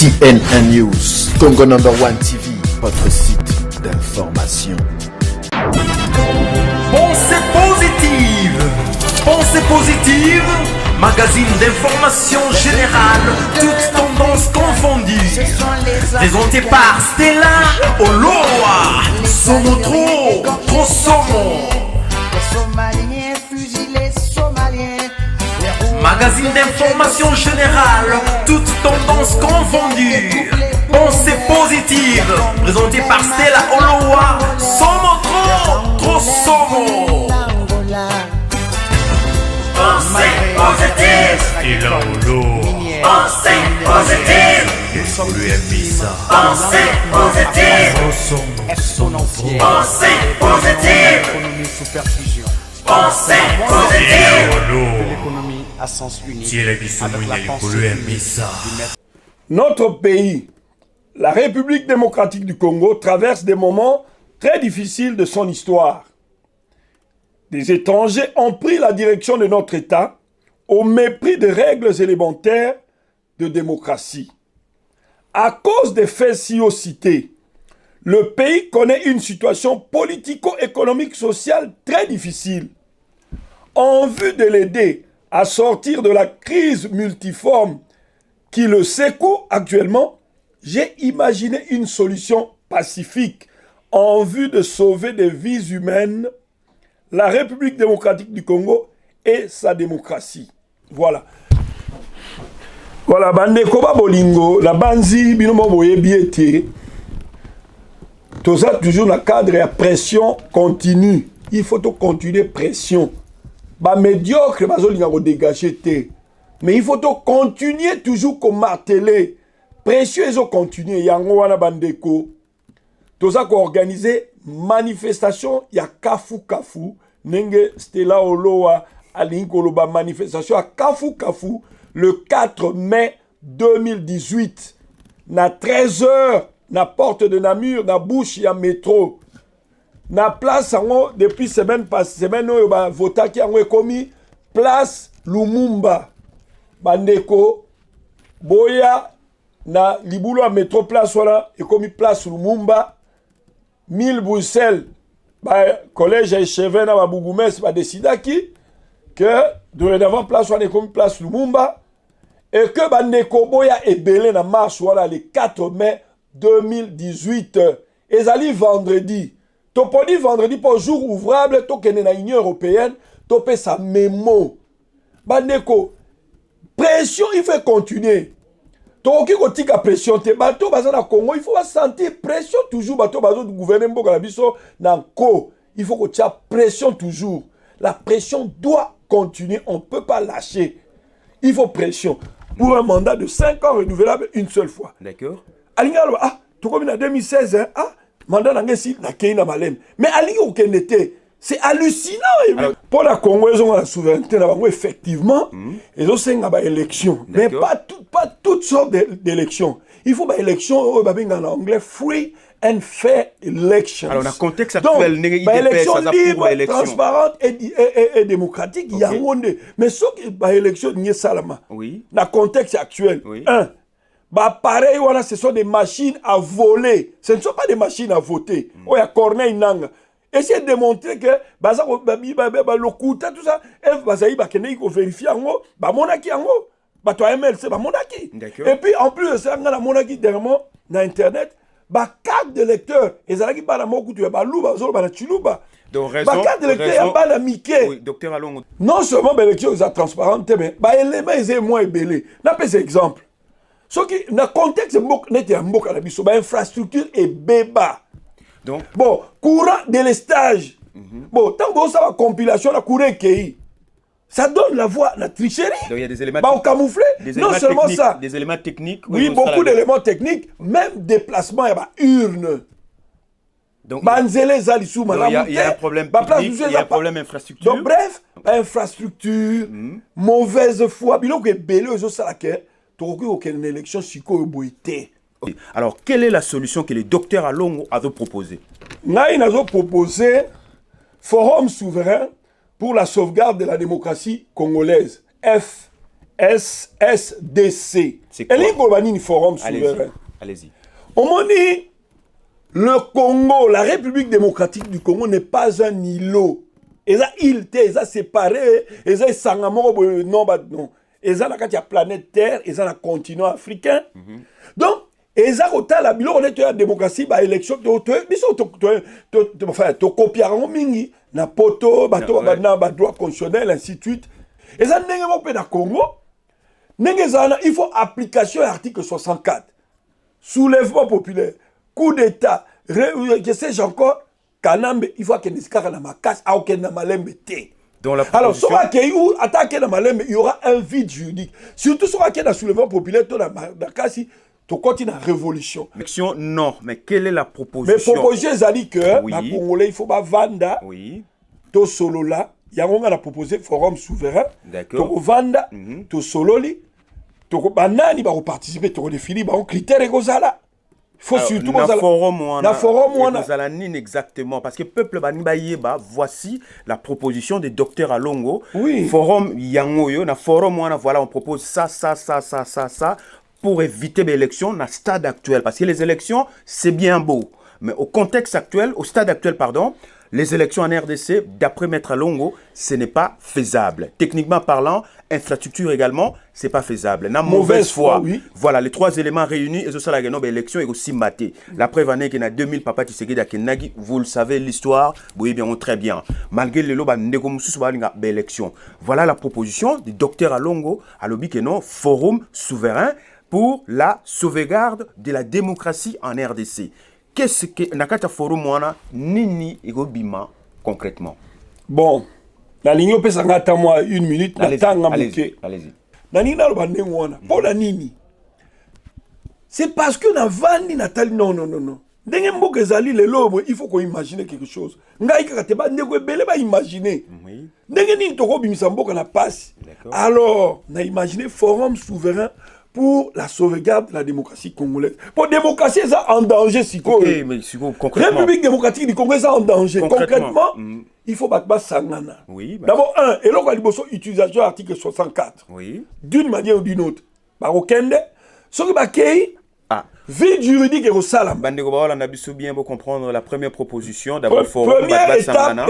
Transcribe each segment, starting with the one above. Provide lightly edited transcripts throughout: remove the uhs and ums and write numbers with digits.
CNN News, Congo #1 TV, votre site d'information. Pensée positive. Pensée positive, magazine d'information générale, toutes tendances confondues. Présenté par Stella Oloa, Somotro, Trosomo. Magazine d'information générale, toutes tendances confondues. Pensée positive, présenté par Stella Oloa, Somotro, Trosomo. Pensée positive. Stella Oloa. Pensée positive. Pensée positive. Pensée positive. Pensée positive. Notre pays, la République démocratique du Congo, traverse des moments très difficiles de son histoire. Des étrangers ont pris la direction de notre État au mépris des règles élémentaires de démocratie. À cause des faits ci-haut cités, le pays connaît une situation politico-économique sociale très difficile. En vue de l'aider à sortir de la crise multiforme qui le secoue actuellement, j'ai imaginé une solution pacifique en vue de sauver des vies humaines, la République démocratique du Congo et sa démocratie. Voilà. Voilà, bandeko ba bolingo, la banzi binomo boye biete. Tout ça toujours dans le cadre de pression continue. Il faut continuer pression. Ba médiocre, ba zolinga ko dégager té. Mais il faut continuer toujours comme marteler. Pression ils ont continué. Yango wana bandeko. Tout ça ko organiser manifestation ya kafu kafu. Nenge Stella Oloa alinkoloba manifestation à Kafu Kafu le 4 mai 2018 na 13h na porte de Namur na bouche ya métro na place ango depuis semaine oyo ba votaki ango ekomi place Lumumba bandeko boya na libulo ya métro place wana ekomi place Lumumba 1000 Bruxelles ba collège Echevin na ba Bougoumes ba décidaki que dorénavant place wana ekomi place Lumumba et que bandeko boya ebele na marche wana le 4 mai 2018 ezali vendredi toponi vendredi pour jour ouvrable tokende na Union européenne topé sa mémo bandeko pression il faut continuer toki kotika pression te bato baza na Congo il faut sentir pression toujours bato bazo gouverner mboka na biso na ko il faut que tu aies pression toujours la pression doit continuer on peut pas lâcher il faut pression pour un mandat de 5 ans renouvelable une seule fois. D'accord. Alingalo ah to comme en 2016 hein, ah mandat ngesi na keina malem mais alingi okendete c'est hallucinant. Alors, pour la Congo ils ont la souveraineté là effectivement ils ont cinq élections mais pas toutes sortes d'élections. Il faut des élections en anglais free and fair elections. Alors, dans le contexte actuel, donc, élection libre, transparente et démocratique, il y a un monde. Mais ce qui est élection, il y a salama. Oui. Dans le contexte actuel, oui. Pareil, voilà, ce sont des machines à voler. Ce ne sont pas des machines à voter. Oh, il y a Corneille Nanga. Essayez de démontrer que le coup, tout ça, il faut vérifier monaki MLC, monaki. Et puis en plus, c'est la monaki dernièrement, dans Internet, carte de lecteur, et ça qui parle beaucoup de donc carte de lecteur, il y a Mickey. Oui, docteur Alongo. Non seulement l'élection est transparente, mais l'élément est moins belé. N'a pas exemple. Ce qui, dans le contexte, l'infrastructure est béba. Donc, bon, courant de l'estage. Bon, tant que ça va compilation, la courant qui ça donne la voie, la tricherie. Donc il y a des éléments camouflés. Non seulement ça. Des éléments techniques. Oui, beaucoup d'éléments techniques. Même déplacement, il y a urne. Donc il y a un problème technique, il y a un problème infrastructure. Donc bref, infrastructure, mauvaise foi. Élection. Alors, quelle est la solution que le docteur Alongo a proposée? Il a proposé Forum souverain pour la sauvegarde de la démocratie congolaise, SSDC. C'est quoi? Et forum souverain. Allez-y. On m'a dit, le Congo, la République démocratique du Congo n'est pas un îlot. Ils ont séparé, ils ont sangamoro, non, ils ont la planète Terre, ils ont le continent africain. Donc, ils ont la démocratie, la élection, tu copies mingi, na poto, droit constitutionnel, ainsi de suite. Ils ont dans Congo, il faut application à l'article 64. Soulèvement populaire, coup d'État, je sais encore, Kanambe, il faut qu'il y ait ma casse, il y alors, il y aura un vide juridique. Surtout si il y a un soulèvement populaire, tu continues la révolution. Non, mais quelle est la proposition? Mais proposition, c'est que les Congolais, il faut vendre. Oui. To solo là, il y a proposé forum souverain. D'accord. To vanda, to solo li. To banani ba participer, to définir ba critères égozala. Il faut surtout na forum exactement parce que peuple banibayeba, voici la proposition de docteur Alongo. Oui. Forum yangoyo na forum voilà, on propose ça pour éviter l'élection dans le stade actuel parce que les élections c'est bien beau, mais au contexte actuel, au stade actuel pardon, les élections en RDC, d'après Maître Alongo, ce n'est pas faisable. Techniquement parlant, infrastructure également, ce n'est pas faisable. La mauvaise foi, oui. Voilà, les trois éléments réunis, et ça, la élection est aussi matée. La preuve en est qu'il y a 2000 papas qui se guident, vous le savez, l'histoire, vous voyez bien, très bien. Malgré les lois, élection. Voilà la proposition du docteur Alongo, à l'Obikeno, Forum souverain pour la sauvegarde de la démocratie en RDC. Qu'est-ce que Nakata Forum wana nini egobima concrètement? Bon, la ligne peut s'arrêter moi une minute. Allez-y. La ligne na bande wana. Pour la nini. C'est parce que na vandi natali non. Ndenge mboka ezali lelo il faut qu'on imagine quelque chose. Ngai kaka ba ndeko ebele ba imaginer. Oui. Ndenge nini toko bimisa mboka na passe. Alors, na imaginer forum souverain pour la sauvegarde de la démocratie congolaise. Pour la démocratie, c'est en danger, Ok, mais concrètement. République démocratique du Congo, c'est en danger. Concrètement, il faut battre Sangana. Oui. D'abord, et là, il y a utilisation de l'article 64. Oui. D'une manière ou d'une autre. Barokende, ce qui est vide juridique et au salam. On a bien pour comprendre la première proposition. D'abord, première étape,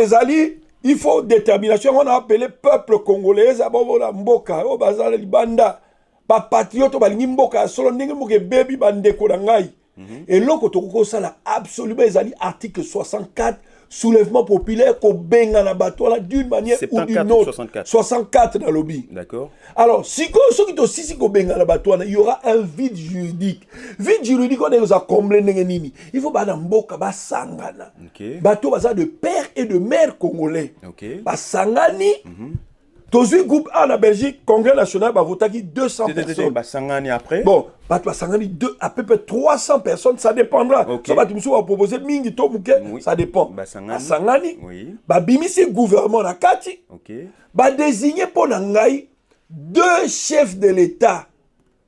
il faut détermination. On a appelé peuple congolais, d'abord, Mboka, Bazala, Libanda. Patriote balingi mboka solo ndenge mboka bebi bandeko na ngai et loko toko sala absolument ezali article 64 soulèvement populaire ko benga na bato la d'une manière ou d'une autre 64 dans lobby. D'accord. Alors si qui to sisi ko benga na bato il y aura un vide juridique on est à combler ndenge nini il faut ba na mboka ba sangana bato baza de père et de mère congolais ba sangani Tozu groupe A en Belgique, Congrès national, va voter 200 personnes. Basangani après. Bon, Basangani, à peu près 300 personnes, ça dépendra. Ça va proposer Mingi Tomouke, ça dépend. Basangani, Bimisi gouvernement na Kati, désigner pour Nangaï 2 chefs de l'État.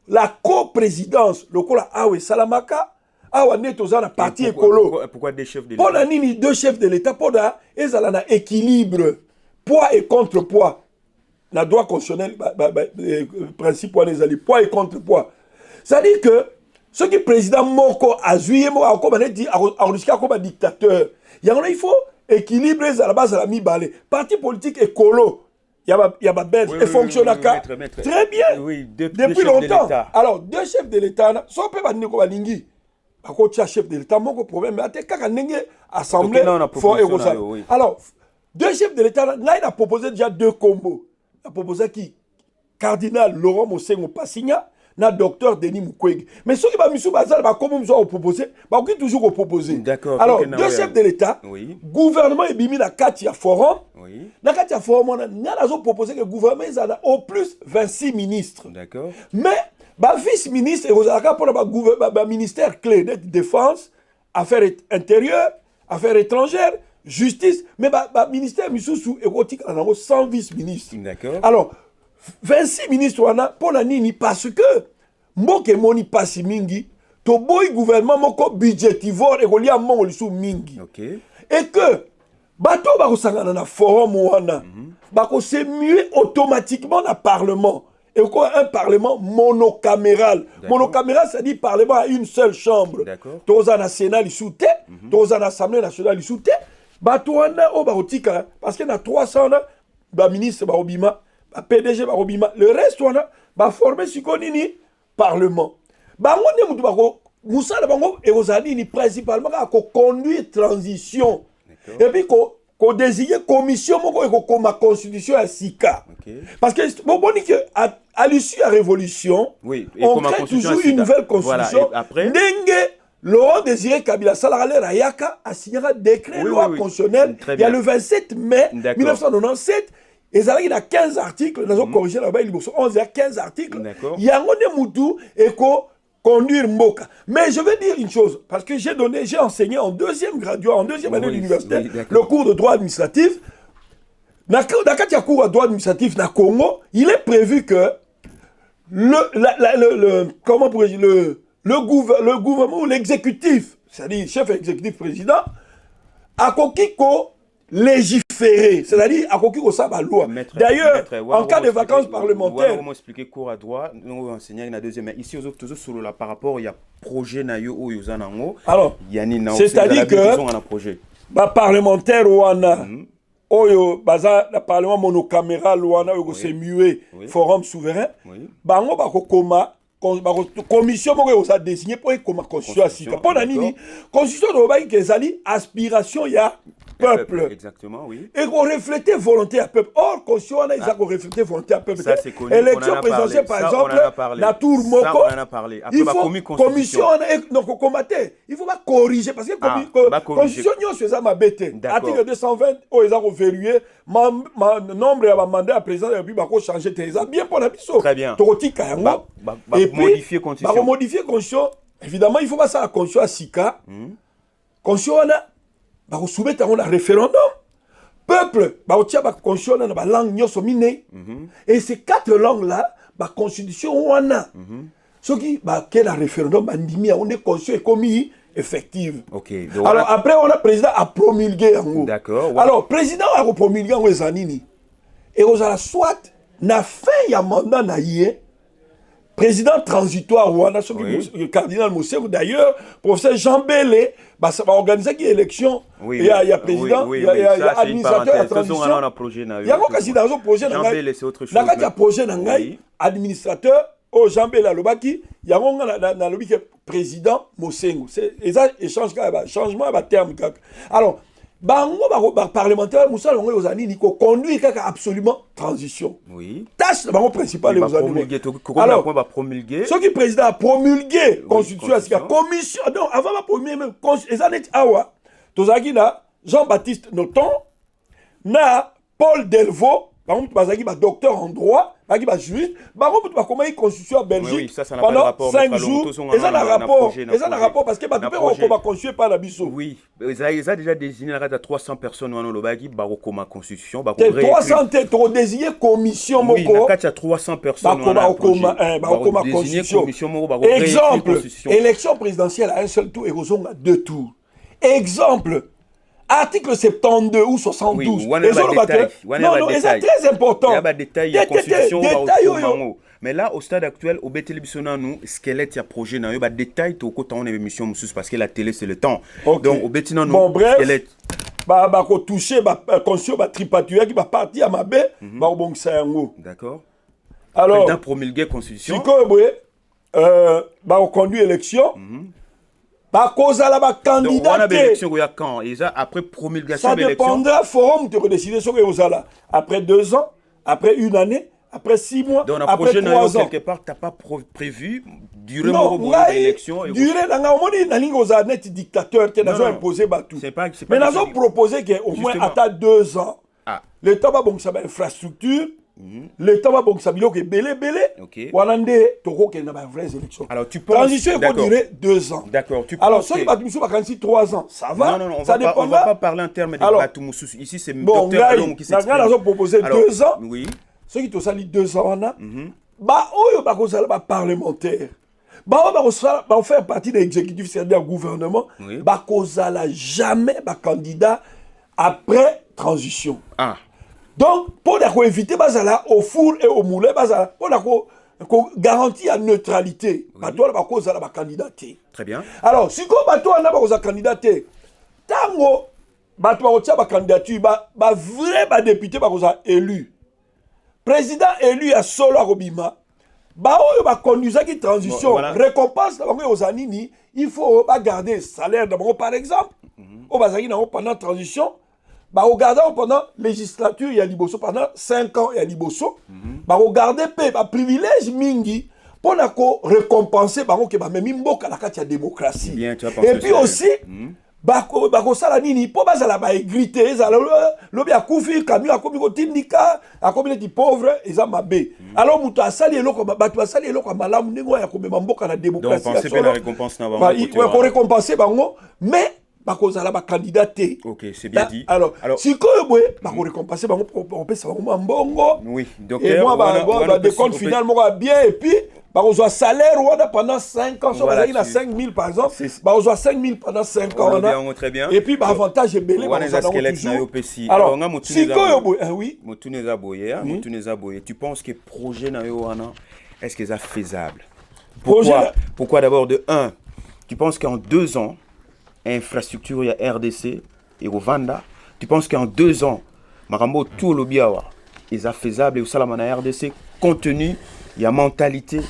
La coprésidence, le Kola Awe Salamaka, Awa Netoza na parti écolo. Pourquoi 2 chefs de l'État? Pour la Nini, 2 chefs de l'État, pour la équilibre, poids et contre-poids. La droit constitutionnel, principe poids et contre-poids. C'est-à-dire que ce qui est président Moko a joué, comme dictateur, il faut équilibrer à la base de la mi-balé. Parti politique écolo, il y a ma belge, et fonctionne très bien. Oui, depuis longtemps. Alors, 2 chefs de l'État, ça peut pas dire qu'on va linguer. Par contre, il y a chef de l'État, mon problème, mais quand on a assemblée, fort et rosal. Alors, 2 chefs de l'État, là, il a proposé déjà 2 combos. Il a proposé qui? Cardinal Laurent Mosengo Passigna, na docteur Denis Mukwege. Mais ceux qui va misou bazal va comme nous ont proposé, va toujours proposer. D'accord. Alors, 2 chefs de l'État, gouvernement et bimi na Katia Forum. Na Katia Forum on a proposé que le gouvernement a au plus 26 ministres. D'accord. Mais vice-ministre et Rosaka pour le ministère clé de défense, affaires intérieures, affaires étrangères, justice, mais le ministère Missoussou érotique en a 100 vice-ministres. D'accord. Alors, 26 ministres pour la nini parce que mboke moni pasi mingi to boy gouvernement moko budgetivore et kolia mongo lisu mingi. Et que bato ba kosangana na forum wana ba ko se muer automatiquement na parlement et quoi un parlement monocaméral. Monocaméral, c'est-à-dire parlement à une seule chambre. Tous en Sénat, ils soutiennent, tous en Assemblée nationale, ils soutiennent. Batouana, oh, barotika, parce qu'il y a 300 ministres, barobima, PDG, barobima. Le reste, on a formé ce qu'on dit parlement. Bango, Moussa, et aux années, principalement, à conduire transition. Et puis, qu'on désigne commission et ma constitution à Sika. Parce que bon à l'issue de la révolution, on crée toujours une nouvelle constitution. Voilà, après Laurent Désiré Kabila Salarale Rayaka a signé un décret loi constitutionnelle il y a le 27 mai 1997. Et ça il y a 15 articles, nous avons corrigé là-bas, il y a 11 et 15 articles. Il y a un Moudou et conduire Mboka. Mais je veux dire une chose, parce que j'ai enseigné en deuxième graduat, en deuxième année de l'université, le cours de droit administratif. Dans le cours de droit administratif dans Congo, il est prévu que le gouvernement ou l'exécutif, c'est-à-dire chef exécutif président, a conquis légiférer, c'est-à-dire à conquérir ça la loi. D'ailleurs, en cas de vacances parlementaires, on expliquer cours à droit, nous enseignons la deuxième. Ici, toujours sur le par rapport, il y a projet nayo ou yozanango. Alors, c'est-à-dire que parlementaire ou ana, oyo baza le parlement monocaméral ou ana oyo c'est muet, forum souverain, bango bako koma commission moko a désigné pour comme constitution. Pour la nini, constitution de Obaï Kezali, aspiration ya peuple. Exactement, oui. Et qu'on reflétait volonté à peuple. Or, constitution, ils ont reflété volonté à peuple. Ça, c'est connu. Élection présidentielle, par exemple, la tour Moko. Ça, on en a parlé. Après, il faut commission, donc combattre. Il faut pas corriger parce que constitution, nous faisons ma bête. Article 220, ils ont verrouillé. Nombre de mandats à président de la République, ils ont changé. Bien pour la biseau. Très bien. Et puis, modifier constitution. Modifier constitution. Évidemment, il faut pas ça la constitution à Sika. Constitution, on a soumettre un référendum. Peuple, on a constitution dans la langue et ces 4 langues-là, la constitution, on a. Ce qui est un référendum, on est constitution commis effective. Alors après, on a président à promulguer. D'accord. Alors, président a promulgué en Zanini. Et on a soit, na fin, il y a mandat na yé. Président transitoire, ou le cardinal Moussé, d'ailleurs, professeur Jean Bélé, ça va organiser une élection. Il y a président, il y a administrateur à transition. Il y a un projet. Jean Bélé, c'est autre chose. Il y a un projet, administrateur, au Jean Bélé, il y a un président Moussé. C'est un changement de terme. Alors, parlementaire, Moussa Longo aux années, il conduit absolument transition. Oui. Tâche le principal aux années. Alors, ce qui président a promulgué constitution, commission. Non, avant la première même les années awa, tozaki na Jean-Baptiste Noton, na Paul Delvaux, par exemple, docteur en droit, juriste, comment il constitution en Belgique pendant 5 jours. Et ça a un rapport parce que va constituer par la biseau. Oui, ils ont déjà désigné 300 personnes dans le Bagi, Barokoma Constitution. 300 tu désigné commission. Oui, il y a 300 personnes dans Barokoma Constitution. Exemple, élection présidentielle à un seul tour et aux à 2 tours. Exemple. Article 72 ou 72. Oui, c'est très important. Il y a des détails de constitution. Mais là, au stade actuel, au Bétélébissona, nous, squelette, il y a projet, il y a des détails, au côté de l'émission, parce que la télé, c'est le temps. Donc, au Bétina, nous, squelette. Toucher, conscient, tripatuer, qui va partir à ma baie, bon, c'est un mot. D'accord. Alors, président promulgué constitution. Si on conduit élection, cause à la candidat. On a l'élection quand après promulgation de l'élection. Ça dépendra forum de décider sur les après 2 ans, après 1 année, après 6 mois, donc, après 3 ans. Quelque part, tu n'as pas prévu durée de l'élection. Durée, dans la net dictateur qui a imposé tout. Mais nous avons proposé qu'au moins à 2 ans, l'État va bon ça infrastructure. L'État va bon ça belé. Wanande toko qui n'a pas vraies élections. Alors tu penses transition va durer 2 ans. D'accord. Alors ceux qui battent va 3 ans, ça va. Non, ça dépend. On va pas parler en termes de Batumoussou. Ici c'est docteur Alom qui s'exprime. Nous avons proposé 2 ans. Oui. Ceux qui ont sali 2 ans on a. Oyo ba ko sala parlementaire. On faire partie de l'exécutif, c'est-à-dire gouvernement. Ba ko sala jamais ba candidat après transition. Donc, pour éviter bazala au four et au moulin, bazala pour garantir la neutralité. Bateau la cause la candidaté. Très bien. Alors, si ko bateau na ba candidaté, tango bateau ba candidature ba vrai ba député ba élu. Président élu à solo à Robima. Ba oyo ba conduire qui transition, voilà. récompense na bango ozanini, il faut ba garder salaire d'abord par exemple. Au bazaki na pendant transition. Bah, regardez pendant législature, il y a Liboso, pendant 5 ans, il y a Liboso. Bah, regardez, bah, privilège mingi, pour récompenser, bah, ok, bah, même mboka la carte, il y a démocratie. Bien, tu as et puis aussi, bah, ça la nini, pour bah, ça la bah, grité, ça l'obé a koufi, kami, a komi kotindika, a komi les pauvres, et ça m'a bé. Alors, moutou a sali elo, bah, tu as sali elo, comme malam, n'engo, ya komi mboka la démocratie. Donc, pensez bien la récompense, n'a pas. Ouais, pour récompenser, bah, mais, bakozala ba candidaté. OK, c'est bien dit. Alors si ko boye ba ko récompenser ba on peut ça ba mbongo. Oui, docteur. Et moi ba des comptes final mo bien et puis ba ko salaire pendant 5 ans sur voilà, na 5000 par exemple. Ba ko 5000 pendant 5 ans on très bien. Et puis ba avantage belé ba ça toujours. Alors si ko boye oui, motuneza boye, motuneza boye. Tu penses que projet na yo wana est-ce que c'est faisable? Pourquoi d'abord de 1, tu penses qu'en 2 ans infrastructure, il y a RDC et Rwanda. Tu penses qu'en 2 ans, Marambo, tout le biawa, ils sont faisables et au Salamana RDC, compte tenu, il y a mentalité,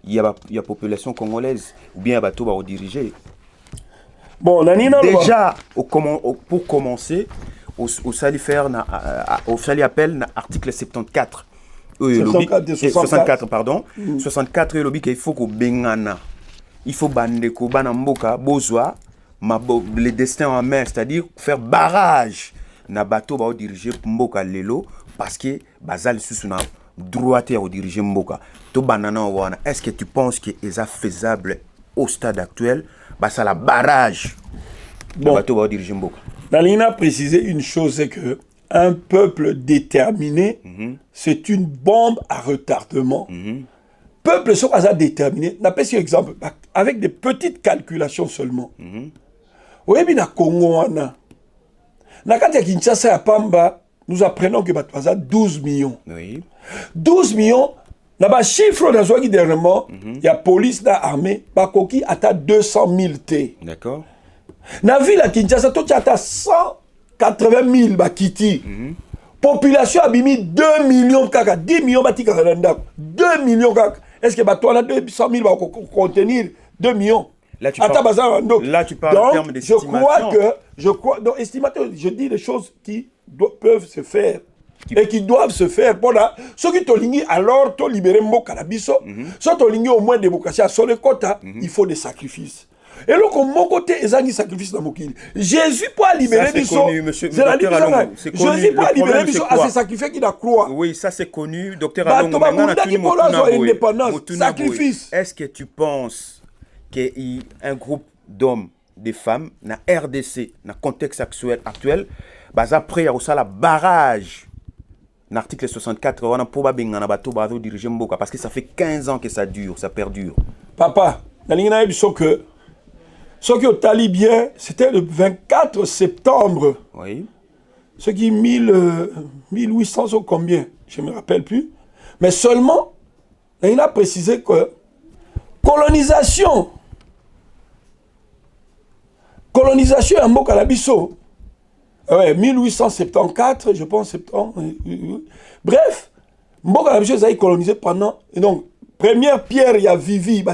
il y a population congolaise, ou bien il y a bateau à rediriger. Bon, déjà, pour commencer, au Sali appel, article 74. 64, pardon. 64, il faut qu'on bengana. Il faut bandeko, banamboka, bozwa. Le destin en main, c'est-à-dire faire barrage na bateau ba diriger mboka lelo parce que bazal sous na droitier au diriger mboka to banana wana. Est-ce que tu penses que est faisable au stade actuel bah ça la barrage bon bateau ba diriger mboka? Dalina a précisé une chose, c'est que un peuple déterminé c'est une bombe à retardement. Peuple sont pas déterminé, n'a pas un exemple avec des petites calculations seulement. Oui, na Congo wana. Na kati ya Kinshasa ya Pamba, nous apprenons que Batwaza 12 millions. Oui. 12 millions, na ba chiffre na zwa dernièrement, il y a police na armée, ba koki ata 200 000 T. D'accord. Na ville à Kinshasa, to ata 180 000 ba kiti. Population abimi 2 millions kaka, 10 millions batika kalanda. 2 millions kaka. Est-ce que Batwaza 200 000 va contenir 2 millions? Là, tu parles en termes d'estimation. Donc, estimateur, je dis des choses qui peuvent se faire et qui doivent se faire. Voilà. Ceux qui t'ont ligné, alors, t'ont libéré Mokalabiso. Ceux qui t'ont ligné au moins démocratie à son quota, il faut des sacrifices. Et donc, mon côté, ils ont des sacrifices dans mon kil. Jésus pour libérer Bisso. C'est la libération. Jésus pour libérer Bisso à se sacrifier qu'il a croix. Oui, ça c'est connu. Docteur Alongo, sacrifice. Est-ce que tu penses qu'un groupe d'hommes, de femmes, dans la RDC, dans le contexte actuel, après, il y a aussi la barrage, dans l'article 64, on a pour diriger Mboka, parce que ça fait 15 ans que ça dure, ça perdure. Papa, dans l'Ingénieur, que ce qui est talibien, c'était le 24 septembre. Oui. Ce qui est 1800 ou combien, je ne me rappelle plus. Mais seulement, il a précisé que colonisation à Mokalabiso, ouais, 1874, je pense, septembre. Bref, Mokalabiso a été colonisé pendant. Et donc, première pierre, il y a Vivi,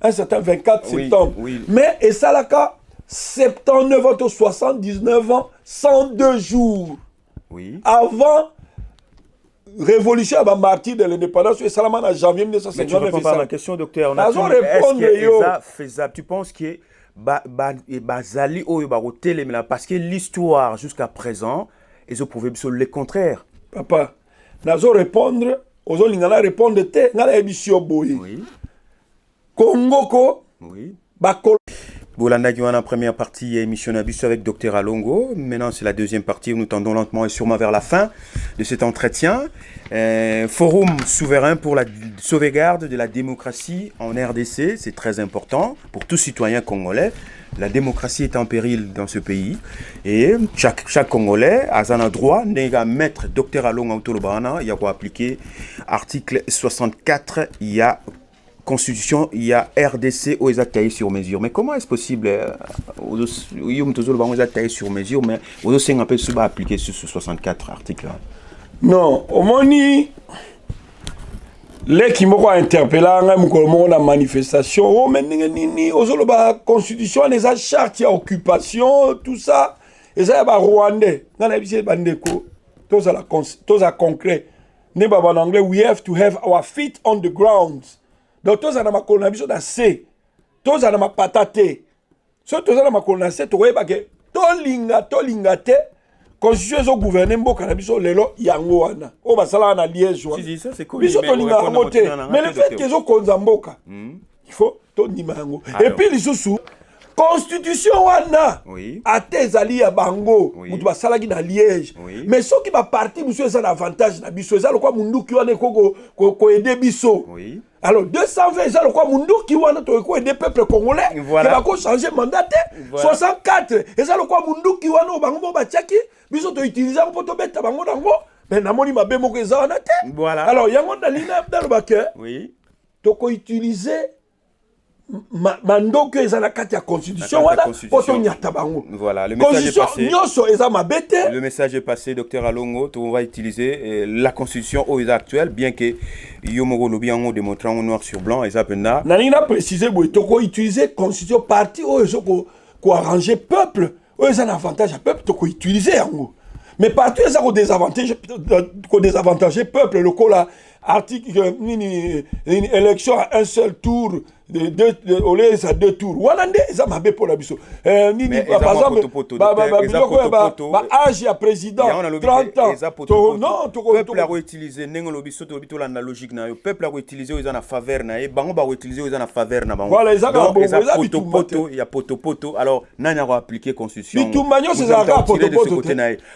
un certain 24 septembre. Oui. Mais, et ça, là, 79 ans, 79 ans, 102 jours. Oui. Avant révolution à martyr de l'indépendance, et Salaman en janvier 1959. Mais tu ne réponds pas à ma question, docteur. Est-ce que c'est faisable? Tu penses que Bazali parce que l'histoire jusqu'à présent, ils ont prouvé le contraire. Papa, nazo répondre, aux lingala répondre te, ngala émission boy. Oui. Congo ko, oui. Bakol. Bolanda qui en première partie émission Nabus avec Dr Alongo. Maintenant, c'est la deuxième partie où nous tendons lentement et sûrement vers la fin de cet entretien. Forum souverain pour la sauvegarde de la démocratie en RDC, c'est très important pour tout citoyen congolais. La démocratie est en péril dans ce pays et chaque Congolais a un droit de mettre Dr Alongo Autolobana, il y a quoi appliquer article 64, il y a Constitution, il y a RDC où ils ont taillé sur mesure. Mais comment est-ce possible ils ont taillé sur mesure, mais ils ont un peu appliqué sur ce 64 article. Non, au moins, les qui m'ont interpellé, la manifestation, oh, mais la constitution, les chartes, il y a occupation, tout ça, et ça, il y a Rwandais. Dans la vie, tout ça concret. En anglais, we have to have our feet on the ground. Donc, tout ça, on a besoin de C. Tout ça, on a pataté. So, tout ça, on a C. Tu vois, que tolinga te. Constitution gouverner mboka na biso lelo yango wana o basala na liège wana si ça c'est cool biso tolinga yango te mais le fait que zo konza mboka il faut to ndima yango et puis lisusu constitution wana ate ezali ya bango mutu basalaki na liège mais soki ba parti musu eza na avantage na biso eza lokwa munduki wana ko aider biso alors 220 eza lokwa munduki wana to ko aider peuple congolais que ba ko changer mandat 64 eza lokwa munduki wana bango ba tiaki biso to utiliser pour to beta bango nango mais namoni mabe moko eza wana te alors yango dalina daloba ke to ko utiliser mandoko eza na kati ya constitution wana pour to nyata bango voilà le message est passé nyoso eza mabete le message est passé Dr Alongo on va utiliser la constitution au état actuel bien que yomoko lobi yango démontrant noir sur blanc eza pena na préciser boy to ko utiliser constitution parti o ezo ko arranger peuple o eza na avantage à peuple to ko utiliser yango mais partout eza ko désavantager peuple le kola article une élection à un seul tour au lieu à 2 tours wanande eza mabe pour la biso nini par exemple âge ya président 30 ans non to peuple a réutilisé nengolo biso to bito la logique na yo peuple a réutilisé eza na faveur na e bango ba réutiliser eza na faveur na bango voilà eza poto il y a poto alors nani a appliqué constitution bitu manyo c'est ça poto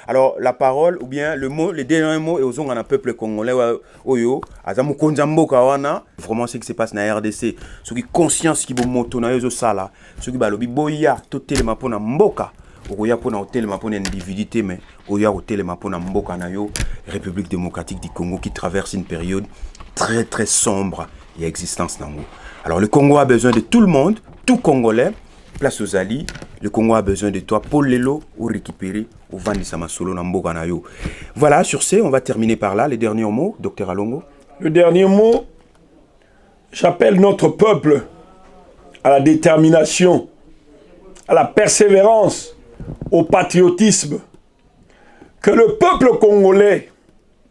alors la parole ou bien le mot les derniers mots et aux on a peuple congolais oyo azamu konza mboka wana vraiment ce qui se passe na RDC ce qui conscience qui bo moto na yozo sala ce qui balobi boya to telema pona mboka oya pona telema pona individualité mais oya telema pona mboka na yo République démocratique du Congo qui traverse une période très très sombre et existence nango. Alors le Congo a besoin de tout le monde, tout Congolais, place aux alliés. Le Congo a besoin de toi Paul Lelo ou récupérer au Vandisa Masolo na mboka na yo. Voilà, sur ce, on va terminer par là les derniers mots Dr Alongo. Le dernier mot, j'appelle notre peuple à la détermination, à la persévérance, au patriotisme. Que le peuple congolais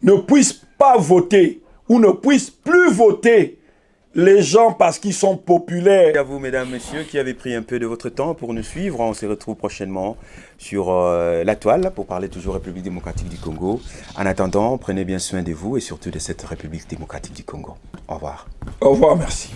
ne puisse pas voter ou ne puisse plus voter les gens parce qu'ils sont populaires. Et à vous, mesdames, messieurs, qui avez pris un peu de votre temps pour nous suivre. On se retrouve prochainement sur la toile pour parler toujours République démocratique du Congo. En attendant, prenez bien soin de vous et surtout de cette République démocratique du Congo. Au revoir. Au revoir, merci.